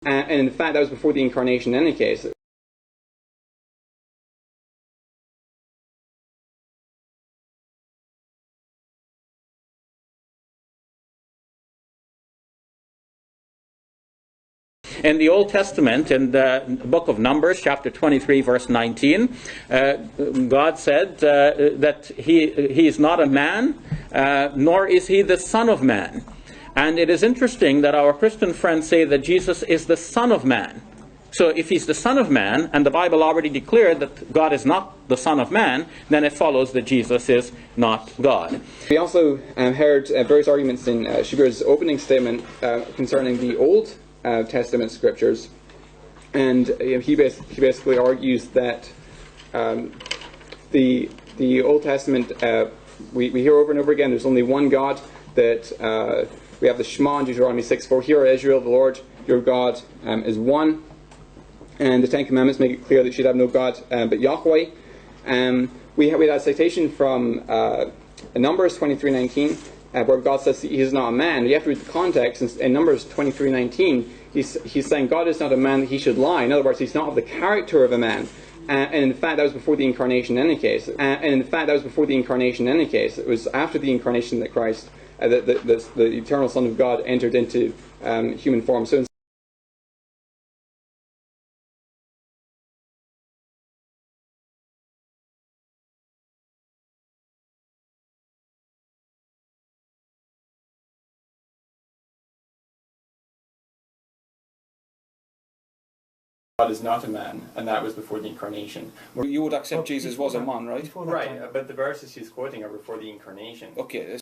And in fact, that was before the Incarnation in any case. In the Old Testament, in the book of Numbers, chapter 23, verse 19, God said that he is not a man, nor is he the Son of Man. And it is interesting that our Christian friends say that Jesus is the Son of Man. So if he's the Son of Man, and the Bible already declared that God is not the Son of Man, then it follows that Jesus is not God. We also heard various arguments in Shabir's opening statement concerning the Old Testament scriptures, and he basically argues that the Old Testament, we hear over and over again, there's only one God, that we have the Shema in Deuteronomy 6:4, "Hear, Israel, the Lord your God is one," and the Ten Commandments make it clear that you should have no God but Yahweh. We had a citation from Numbers 23:19, where God says he is not a man. You have to read the context. In Numbers 23:19, he's saying God is not a man that he should lie. In other words, he's not of the character of a man. And in fact, that was before the Incarnation in any case. It was after the Incarnation that Christ, the eternal Son of God, entered into human form. So God is not a man, and that was before the Incarnation. You would accept Jesus was a man, right? Right, but the verses he's quoting are before the Incarnation. Okay.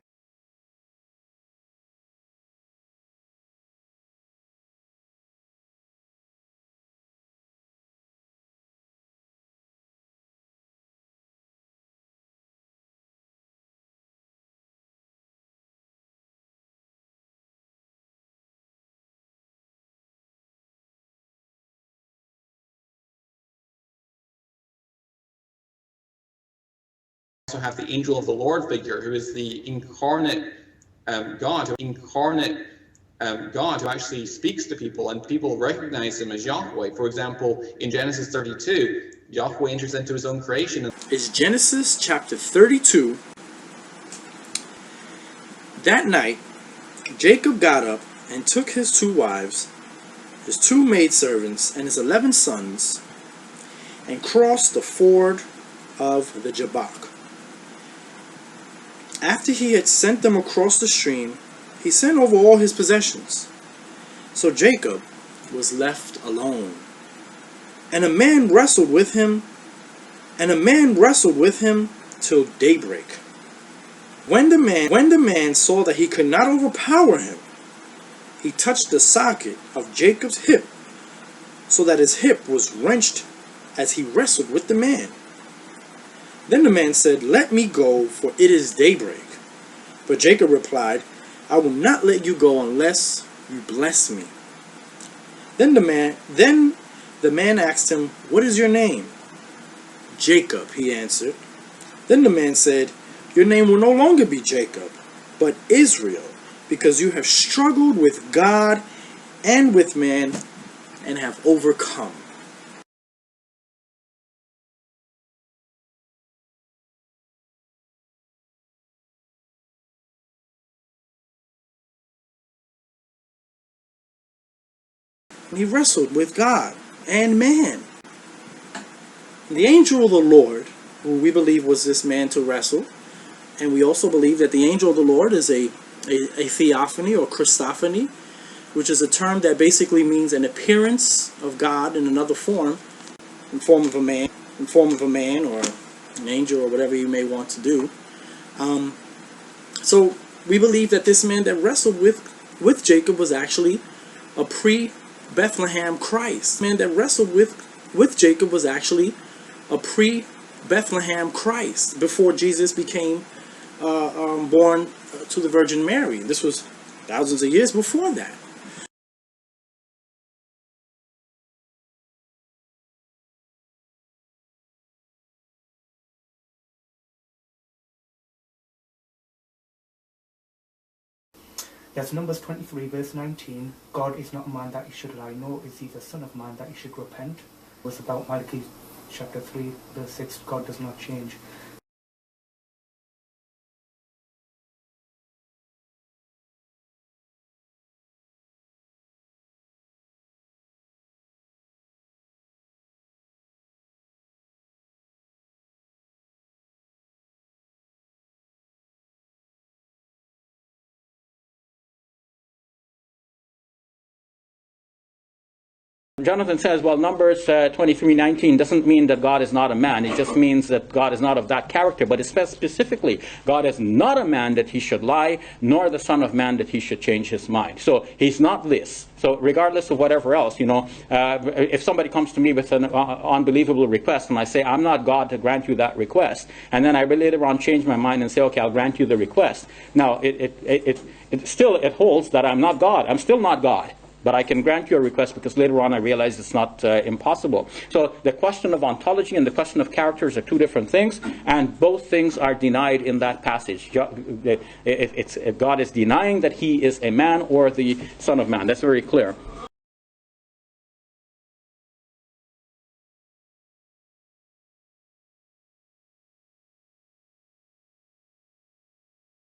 Also have the angel of the Lord figure, who is the incarnate God, who actually speaks to people, and people recognize him as Yahweh. For example, in Genesis 32, Yahweh enters into his own creation. It's Genesis chapter 32. That night, Jacob got up and took his 2 wives, his 2 maidservants, and his 11 sons, and crossed the ford of the Jabbok. After he had sent them across the stream, he sent over all his possessions. So Jacob was left alone. And a man wrestled with him till daybreak. When the man saw that he could not overpower him, he touched the socket of Jacob's hip, so that his hip was wrenched as he wrestled with the man. Then the man said, "Let me go, for it is daybreak." But Jacob replied, "I will not let you go unless you bless me." Then the man asked him, "What is your name?" "Jacob," he answered. Then the man said, "Your name will no longer be Jacob, but Israel, because you have struggled with God and with man and have overcome." He wrestled with God and man. The angel of the Lord, who we believe was this man to wrestle, and we also believe that the angel of the Lord is a theophany or Christophany, which is a term that basically means an appearance of God in another form, in form of a man or an angel or whatever you may want to do. So we believe that this man that wrestled with Jacob was actually a pre-Bethlehem Christ. The man that wrestled with Jacob was actually a pre-Bethlehem Christ before Jesus became born to the Virgin Mary. This was thousands of years before that. There's Numbers 23, verse 19. God is not a man that he should lie, nor is he the son of man that he should repent. It was about Malachi chapter 3, verse 6. God does not change. Jonathan says, well, Numbers 23:19 doesn't mean that God is not a man. It just means that God is not of that character. But it says specifically, God is not a man that he should lie, nor the son of man that he should change his mind. So he's not this. So regardless of whatever else, if somebody comes to me with an unbelievable request and I say, I'm not God to grant you that request, and then I later on change my mind and say, okay, I'll grant you the request. Now, it still holds that I'm not God. I'm still not God. But I can grant you a request because later on I realize it's not impossible. So the question of ontology and the question of characters are two different things, and both things are denied in that passage. God is denying that he is a man or the son of man. That's very clear.